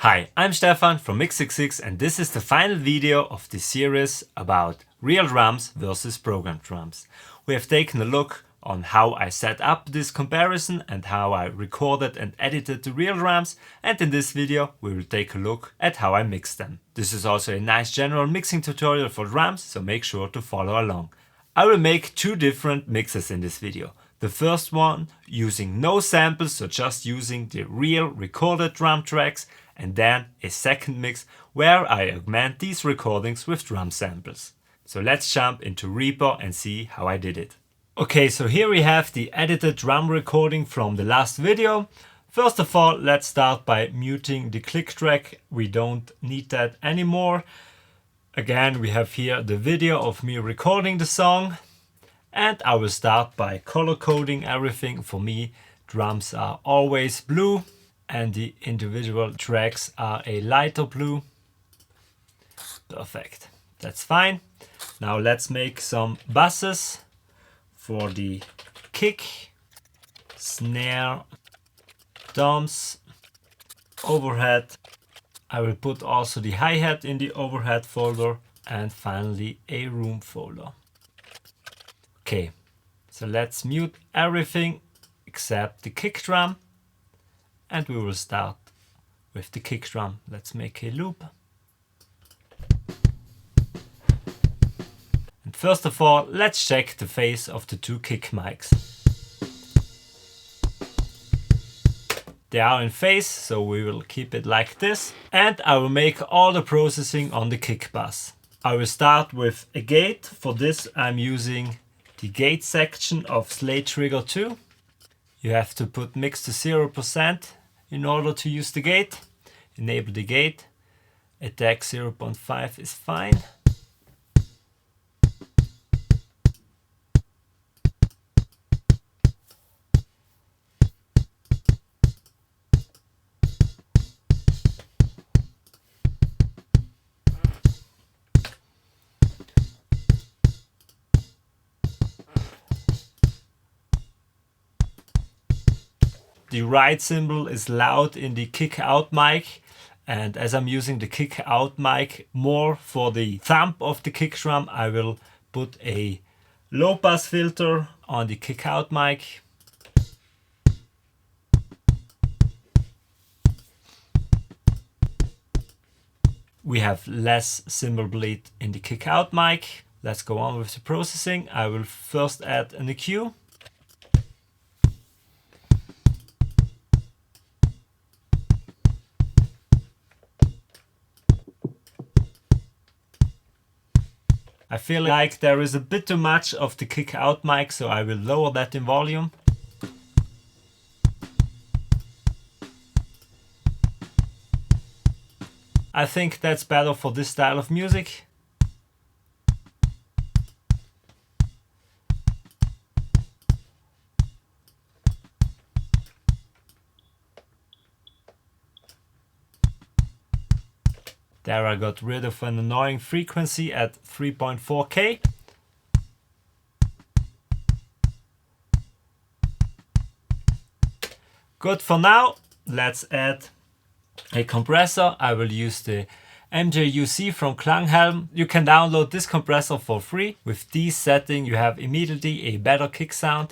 Hi, I'm Stefan from Mix66 and this is the final video of the series about real drums versus programmed drums. We have taken a look on how I set up this comparison and how I recorded and edited the real drums, and in this video we will take a look at how I mix them. This is also a nice general mixing tutorial for drums, so make sure to follow along. I will make two different mixes in this video. The first one using no samples, so just using the real recorded drum tracks, and then a second mix where I augment these recordings with drum samples. So let's jump into Reaper and see how I did it. Okay, so here we have the edited drum recording from the last video. First of all, let's start by muting the click track. We don't need that anymore. Again, we have here the video of me recording the song. And I will start by color coding everything. For me, drums are always blue and the individual tracks are a lighter blue. Perfect, that's fine. Now let's make some basses for the kick, snare, toms, overhead. I will put also the hi-hat in the overhead folder and finally a room folder. Okay, so let's mute everything except the kick drum. And we will start with the kick drum. Let's make a loop. And first of all, let's check the phase of the two kick mics. They are in phase, so we will keep it like this. And I will make all the processing on the kick bass. I will start with a gate. For this, I'm using the gate section of Slate Trigger 2. You have to put mix to 0% in order to use the gate. Enable the gate. Attack 0.5 is fine. The right cymbal is loud in the kick out mic, and as I'm using the kick out mic more for the thump of the kick drum, I will put a low pass filter on the kick out mic. We have less cymbal bleed in the kick out mic. Let's go on with the processing. I will first add an EQ. I feel like there is a bit too much of the kick out mic, so I will lower that in volume. I think that's better for this style of music. There I got rid of an annoying frequency at 3.4K. Good for now. Let's add a compressor. I will use the MJUC from Klanghelm. You can download this compressor for free. With these settings you have immediately a better kick sound.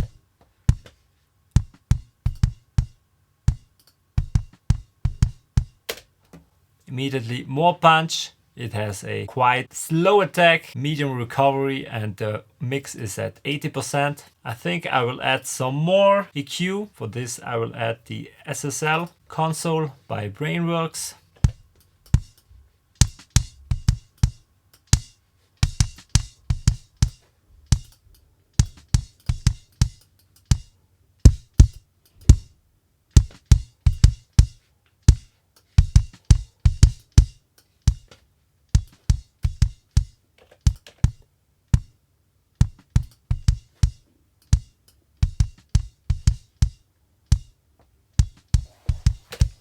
Immediately more punch. It has a quite slow attack, medium recovery, and the mix is at 80%. I think I will add some more EQ. For this I will add the SSL console by Brainworks.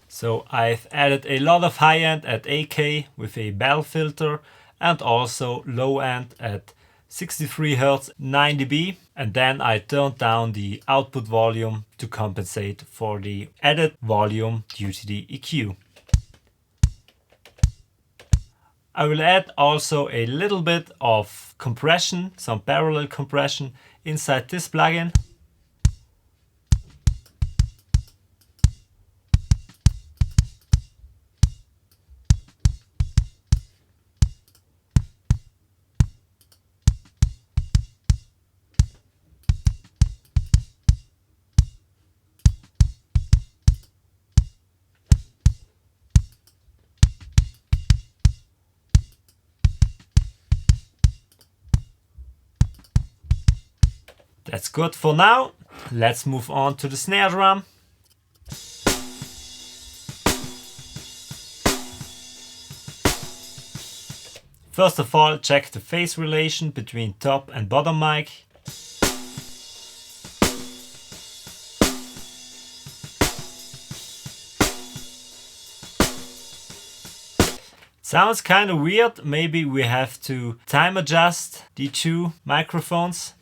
So I've added a lot of high end at 8K with a bell filter and also low end at 63 Hz 9 dB, and then I turned down the output volume to compensate for the added volume due to the EQ. I will add also a little bit of compression, some parallel compression inside this plugin. That's good for now. Let's move on to the snare drum. First of all, check the phase relation between top and bottom mic. Sounds kind of weird. Maybe we have to time adjust the two microphones.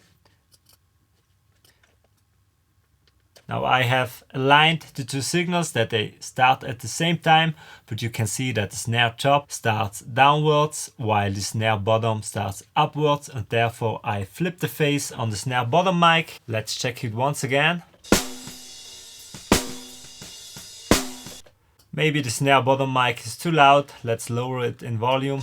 Now I have aligned the two signals that they start at the same time, but you can see that the snare top starts downwards while the snare bottom starts upwards, and therefore I flip the phase on the snare bottom mic. Let's check it once again. Maybe the snare bottom mic is too loud. Let's lower it in volume.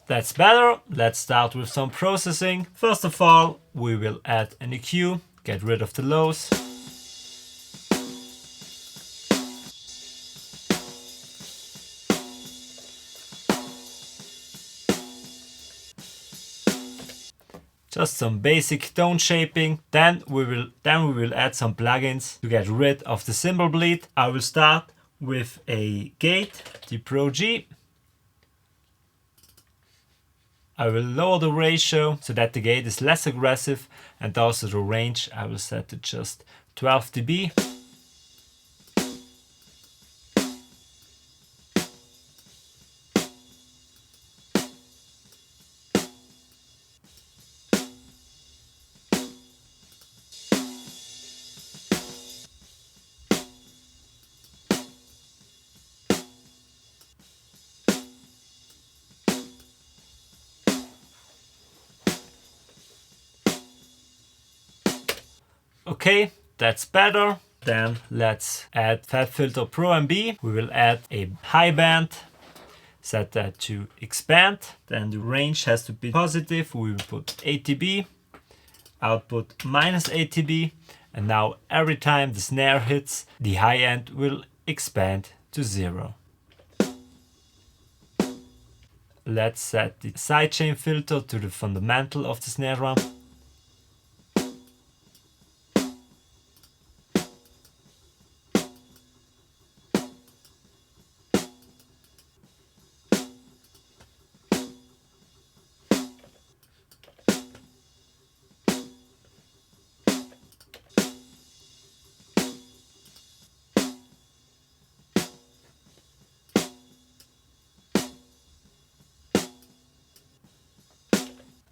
That's better. Let's start with some processing. First of all, we will add an EQ, get rid of the lows. Just some basic tone shaping. Then we will add some plugins to get rid of the cymbal bleed. I will start with a gate, the Pro G. I will lower the ratio so that the gate is less aggressive, and also the range I will set to just 12 dB. Okay, that's better. Then let's add FabFilter Pro MB. We will add a high band, set that to expand. Then the range has to be positive. We will put 8 dB, output minus 8 dB. And now every time the snare hits, the high end will expand to 0. Let's set the sidechain filter to the fundamental of the snare drum.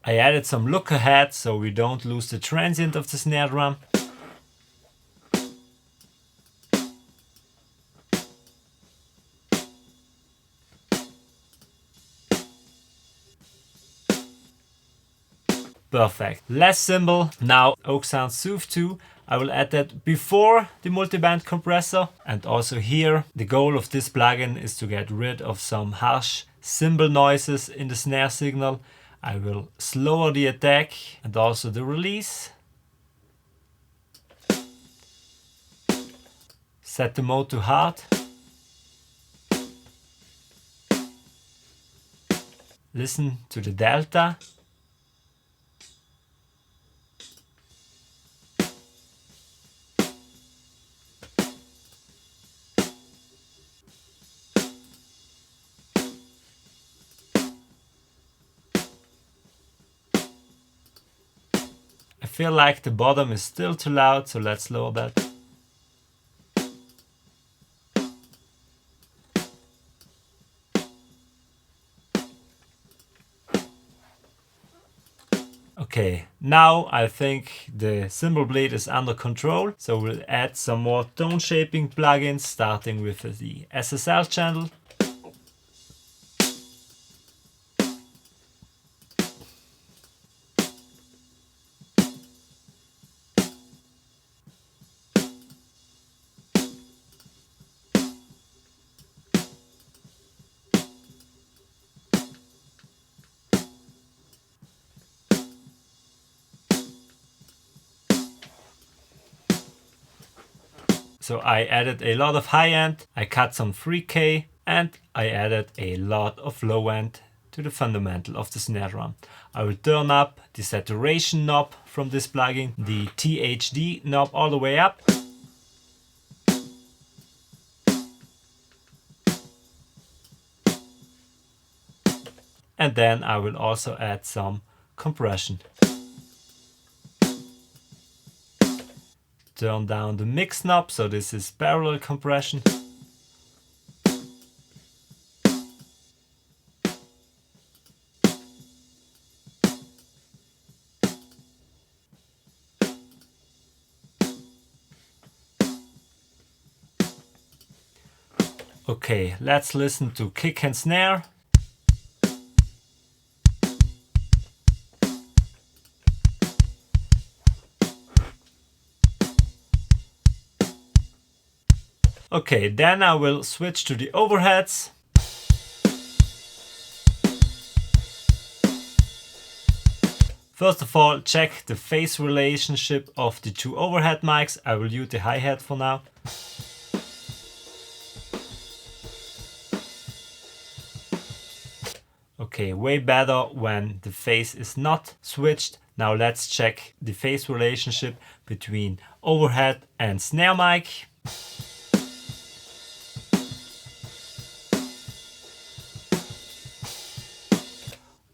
I added some look ahead so we don't lose the transient of the snare drum. Perfect. Less cymbal. Now Oak Sound Soothe 2. I will add that before the multiband compressor. And also here, the goal of this plugin is to get rid of some harsh cymbal noises in the snare signal. I will slower the attack and also the release. Set the mode to hard. Listen to the delta. I feel like the bottom is still too loud, so let's lower that. Okay, now I think the cymbal bleed is under control, so we'll add some more tone shaping plugins, starting with the SSL channel. So I added a lot of high end, I cut some 3K, and I added a lot of low end to the fundamental of the snare drum. I will turn up the saturation knob from this plugin, the THD knob all the way up. And then I will also add some compression. Turn down the mix knob, so this is parallel compression. Okay, let's listen to kick and snare. Okay, then I will switch to the overheads. First of all, check the phase relationship of the two overhead mics. I will use the hi-hat for now. Okay, way better when the phase is not switched. Now let's check the phase relationship between overhead and snare mic.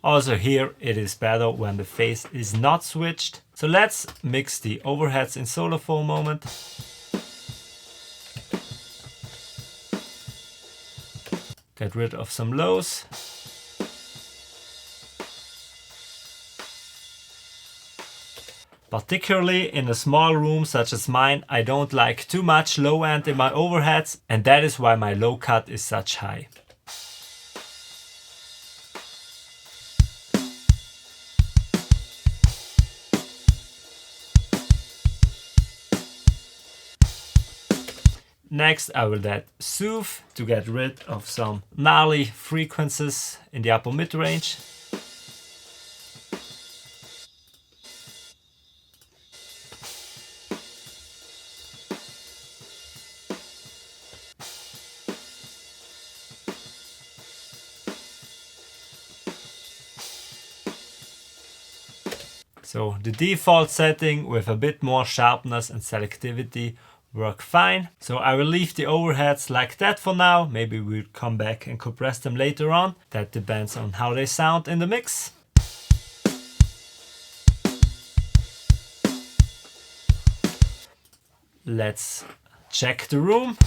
Also here it is better when the phase is not switched. So let's mix the overheads in solo for a moment. Get rid of some lows. Particularly in a small room such as mine, I don't like too much low end in my overheads, and that is why my low cut is such high. Next I will add soothe to get rid of some gnarly frequencies in the upper mid range. So the default setting with a bit more sharpness and selectivity work fine. So I will leave the overheads like that for now. Maybe we'll come back and compress them later on. That depends on how they sound in the mix. Let's check the room.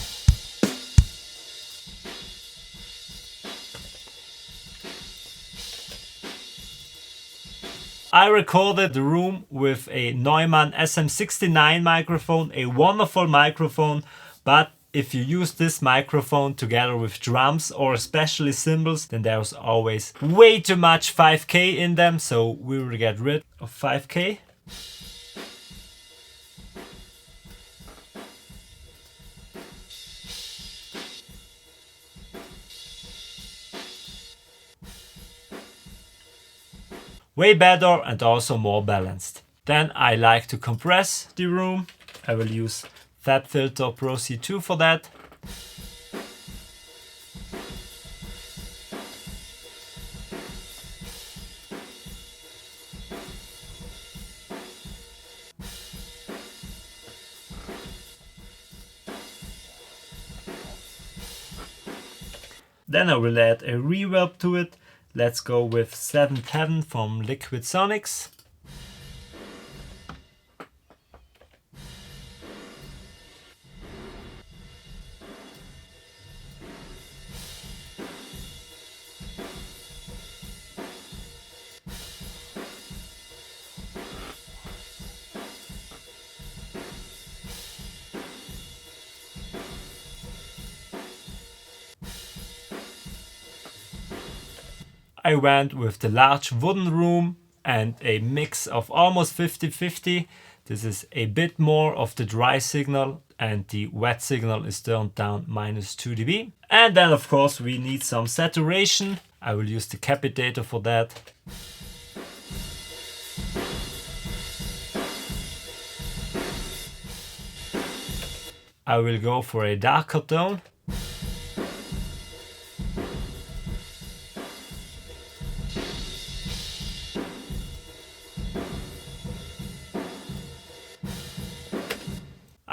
I recorded the room with a Neumann SM69 microphone, a wonderful microphone, but if you use this microphone together with drums or especially cymbals, then there's always way too much 5K in them, so we will get rid of 5K. Way better and also more balanced. Then I like to compress the room. I will use FabFilter Pro C2 for that. Then I will add a reverb to it. Let's go with 7th Heaven from Liquid Sonics. I went with the large wooden room and a mix of almost 50-50. This is a bit more of the dry signal and the wet signal is turned down -2 dB. And then of course we need some saturation. I will use the capitator for that. I will go for a darker tone.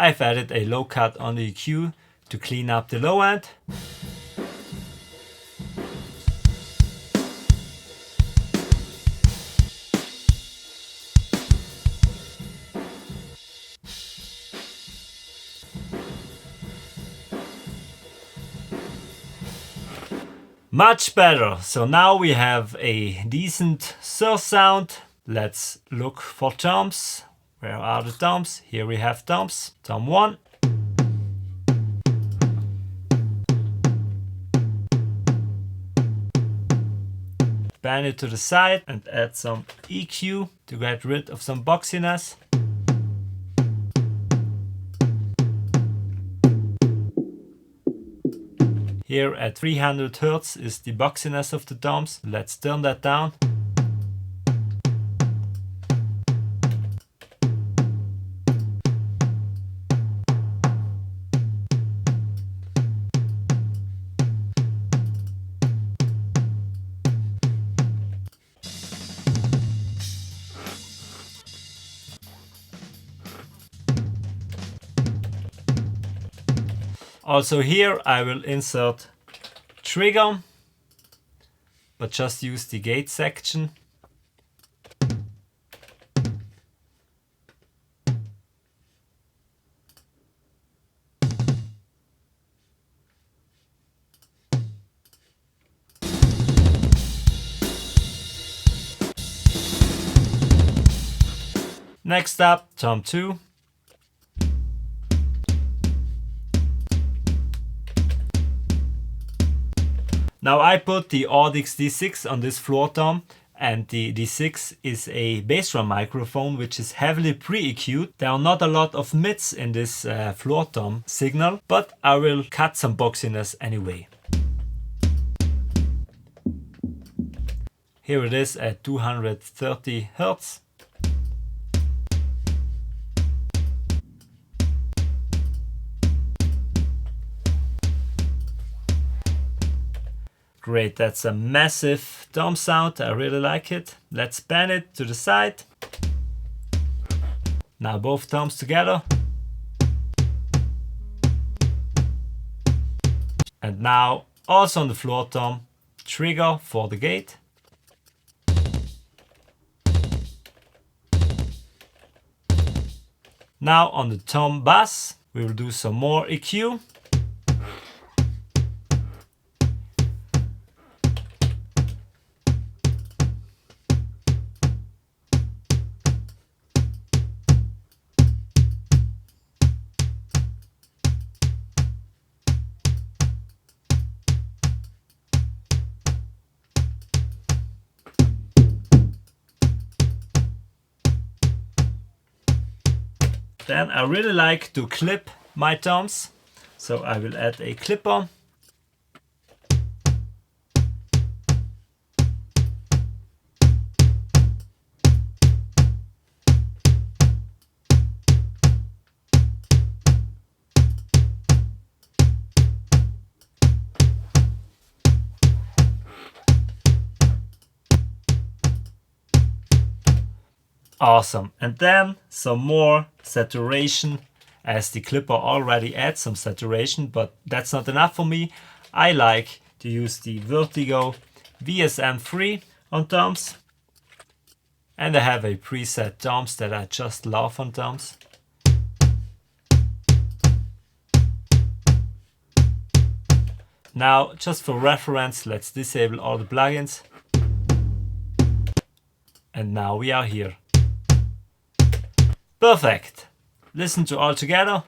I've added a low cut on the EQ to clean up the low end. Much better. So now we have a decent surround. Let's look for toms. Where are the toms? Here we have toms. Tom 1. Bend it to the side and add some EQ to get rid of some boxiness. Here at 300 Hz is the boxiness of the toms. Let's turn that down. Also here I will insert trigger, but just use the gate section. Next up, tom 2. Now I put the Audix D6 on this floor tom, and the D6 is a bass drum microphone which is heavily pre-EQ'd. There are not a lot of mids in this floor tom signal, but I will cut some boxiness anyway. Here it is at 230 Hz. Great, that's a massive tom sound, I really like it. Let's pan it to the side. Now both toms together. And now also on the floor tom, trigger for the gate. Now on the tom bass, we will do some more EQ. Then I really like to clip my toms, so I will add a clipper. Awesome. And then some more saturation, as the clipper already adds some saturation, but that's not enough for me. I like to use the Vertigo VSM3 on toms. And I have a preset toms that I just love on toms. Now, just for reference, let's disable all the plugins. And now we are here. Perfect. Listen to all together.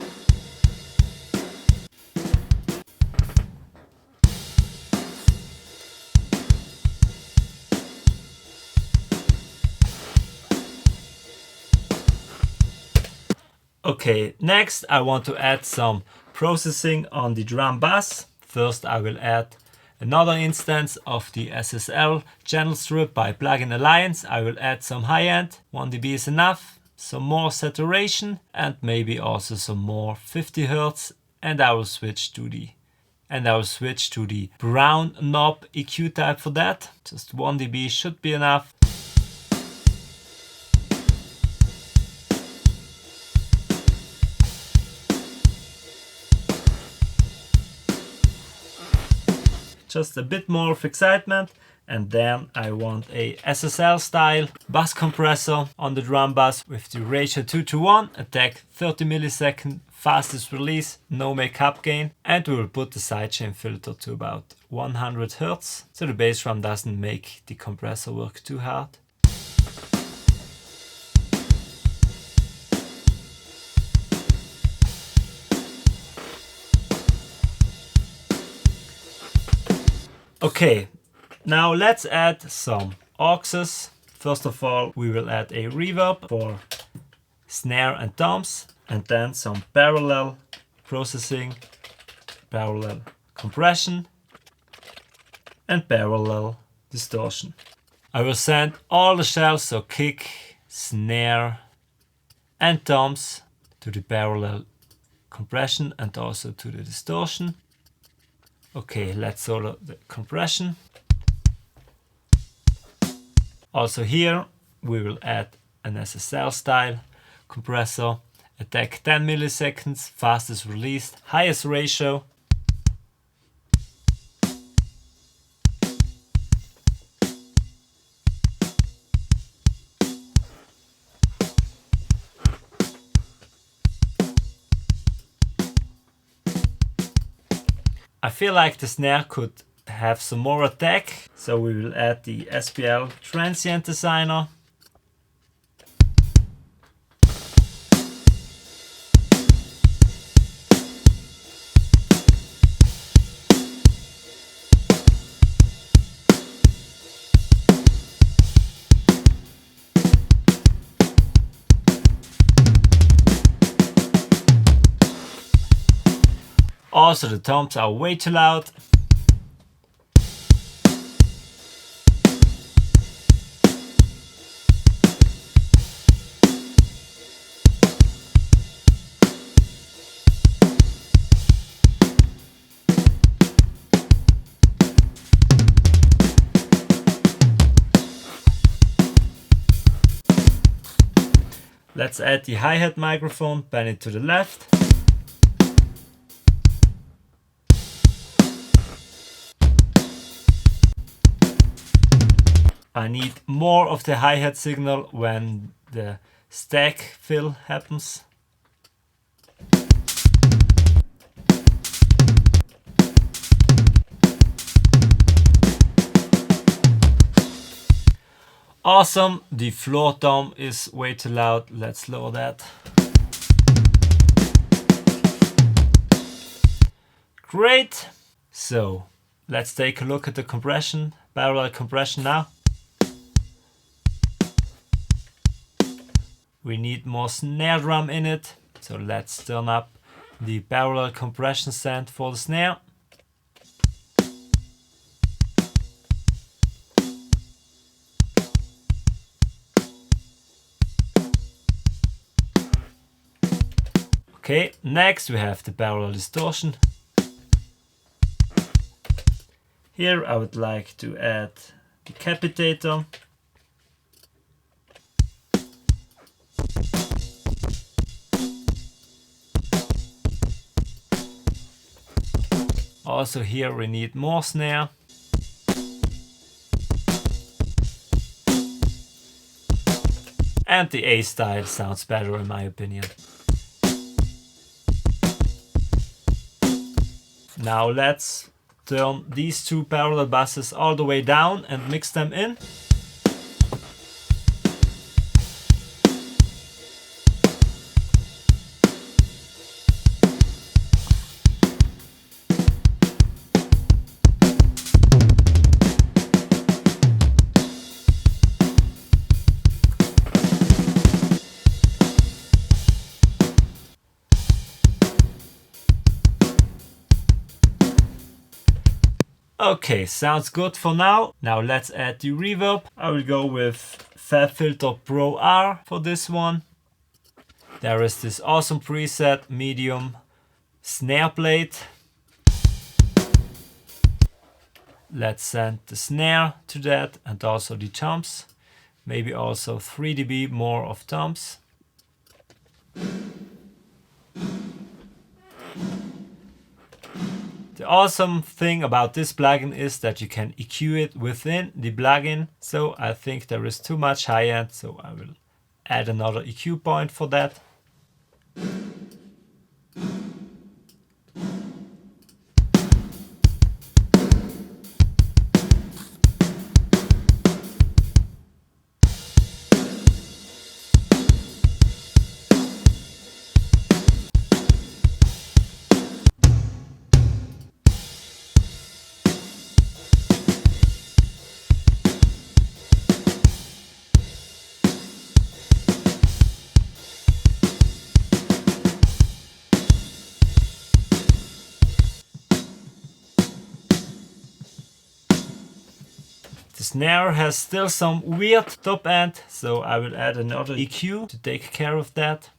Okay, next I want to add some processing on the drum bass. First I will add another instance of the SSL channel strip by Plugin Alliance. I will add some high end, 1 dB is enough, some more saturation and maybe also some more 50 Hz, and I will switch to the brown knob EQ type for that. Just 1 dB should be enough. Just a bit more of excitement, and then I want a SSL style bass compressor on the drum bass with the ratio 2:1, attack 30 millisecond, fastest release, no makeup gain, and we will put the sidechain filter to about 100 Hz so the bass drum doesn't make the compressor work too hard. Okay, now let's add some auxes. First of all, we will add a reverb for snare and toms, and then some parallel processing, parallel compression, and parallel distortion. I will send all the shells, so kick, snare, and toms, to the parallel compression and also to the distortion. Okay, let's solo the compression. Also here we will add an SSL style compressor, attack 10 milliseconds, fastest released, highest ratio. I feel like the snare could have some more attack, so we will add the SPL transient designer. Also, the toms are way too loud. Let's add the hi-hat microphone, bend it to the left. I need more of the hi-hat signal when the stack fill happens. Awesome, the floor tom is way too loud, let's lower that. Great, so let's take a look at the compression, parallel compression now. We need more snare drum in it, so let's turn up the parallel compression stand for the snare. Okay, next we have the parallel distortion. Here I would like to add the capitator. Also here we need more snare. And the A style sounds better in my opinion. Now let's turn these two parallel basses all the way down and mix them in. Okay, sounds good for now. Now let's add the reverb. I will go with FabFilter Pro R for this one. There is this awesome preset, medium snare blade. Let's send the snare to that and also the toms. Maybe also 3 dB more of toms. The awesome thing about this plugin is that you can EQ it within the plugin. So I think there is too much high end, so I will add another EQ point for that. The snare has still some weird top end, so I will add another EQ to take care of that.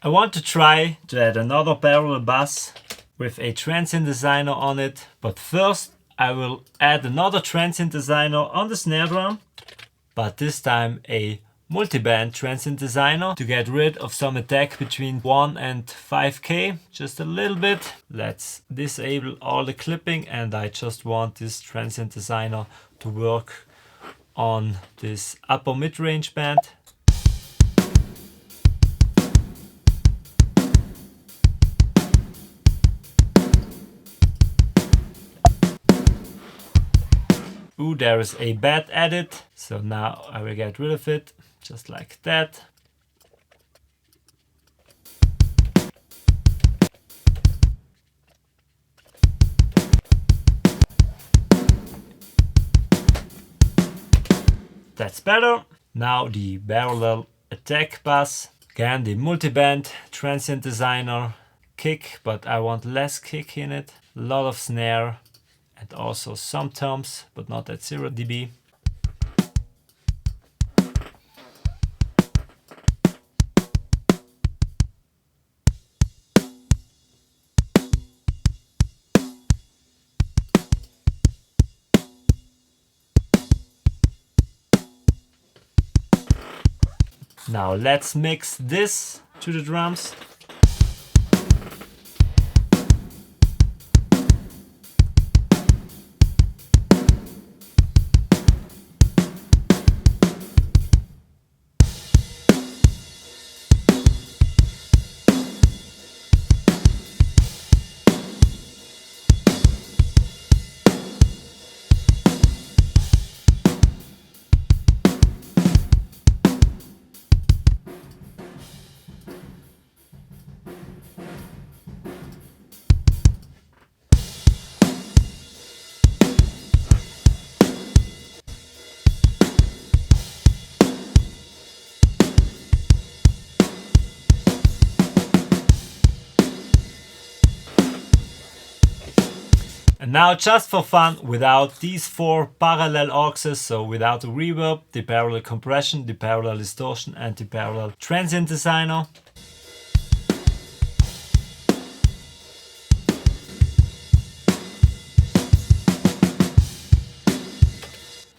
I want to try to add another barrel bass with a trance synthesizer on it, but first I will add another trance synthesizer on the snare drum, but this time a multiband trance synthesizer to get rid of some attack between 1 and 5K, just a little bit. Let's disable all the clipping, and I just want this trance synthesizer to work on this upper mid-range band. Ooh, there is a bad edit, so now I will get rid of it, just like that. That's better. Now the parallel attack bass. Again, the multiband trance synthesizer kick, but I want less kick in it. A lot of snare. And also some toms, but not at 0 dB. Now let's mix this to the drums. And now just for fun, without these 4 parallel auxes, so without the reverb, the parallel compression, the parallel distortion and the parallel transient designer.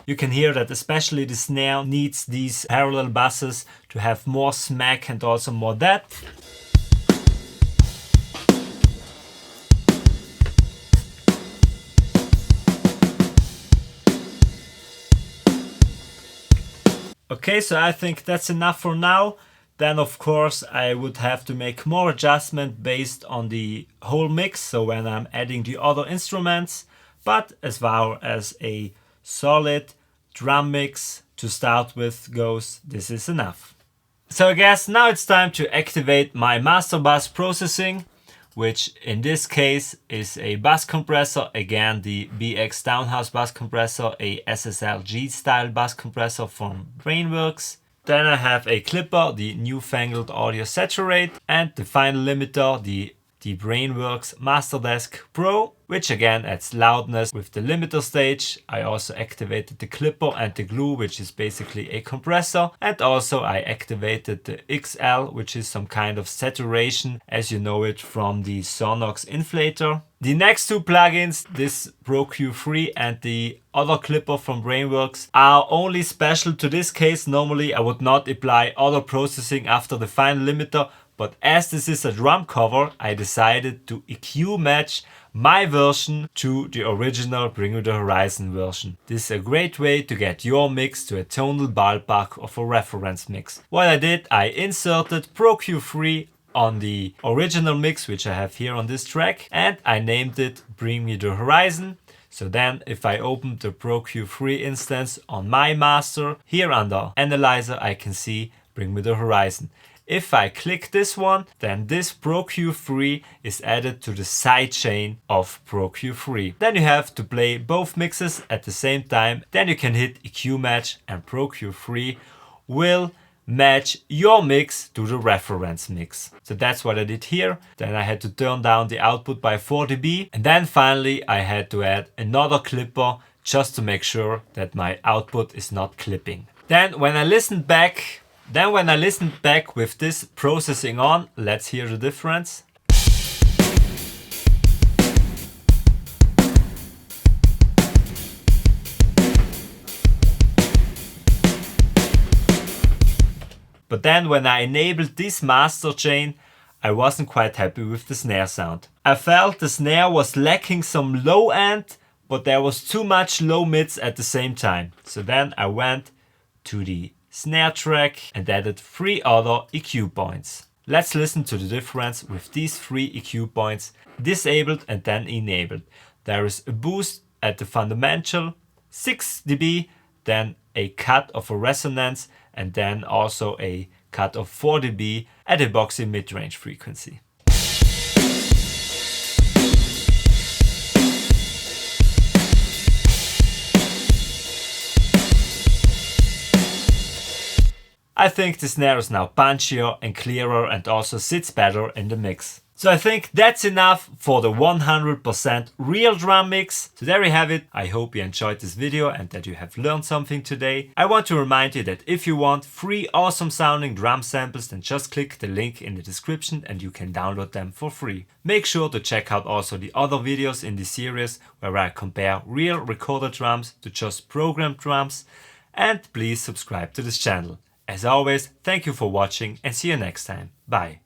You can hear that especially the snare needs these parallel basses to have more smack and also more depth. Okay, so I think that's enough for now. Then of course I would have to make more adjustment based on the whole mix, so when I'm adding the other instruments. But as far as a solid drum mix to start with goes, this is enough. So I guess now it's time to activate my master bus processing, which in this case is a bus compressor, again the BX Downhouse bus compressor, a SSLG style bus compressor from Brainworks. Then I have a clipper, the newfangled Audio Saturate, and the final limiter, the Brainworks Masterdesk Pro, which again adds loudness with the limiter stage. I also activated the clipper and the glue, which is basically a compressor, and also I activated the XL, which is some kind of saturation as you know it from the Sonox inflator. The next 2 plugins, this Pro Q3 and the other clipper from Brainworks, are only special to this case. Normally I would not apply auto processing after the final limiter, but as this is a drum cover, I decided to EQ match my version to the original Bring Me The Horizon version. This is a great way to get your mix to a tonal ballpark of a reference mix. What I did, I inserted Pro Q3 on the original mix, which I have here on this track, and I named it Bring Me The Horizon. So then if I open the Pro Q3 instance on my master, here under Analyzer I can see Bring Me The Horizon. If I click this one, then this Pro Q3 is added to the sidechain of Pro Q3. Then you have to play both mixes at the same time. Then you can hit EQ match and Pro Q3 will match your mix to the reference mix. So that's what I did here. Then I had to turn down the output by 4 dB. And then finally I had to add another clipper just to make sure that my output is not clipping. Then when I listened back with this processing on, let's hear the difference. But then when I enabled this master chain, I wasn't quite happy with the snare sound. I felt the snare was lacking some low end, but there was too much low mids at the same time. So then I went to the snare track and added 3 other EQ points. Let's listen to the difference with these 3 EQ points disabled and then enabled. There is a boost at the fundamental, 6 dB, then a cut of a resonance, and then also a cut of 4 dB at a boxy mid-range frequency. I think the snare is now punchier and clearer and also sits better in the mix. So I think that's enough for the 100% real drum mix. So there you have it. I hope you enjoyed this video and that you have learned something today. I want to remind you that if you want 3 awesome sounding drum samples, then just click the link in the description and you can download them for free. Make sure to check out also the other videos in this series where I compare real recorded drums to just programmed drums. And please subscribe to this channel. As always, thank you for watching and see you next time. Bye.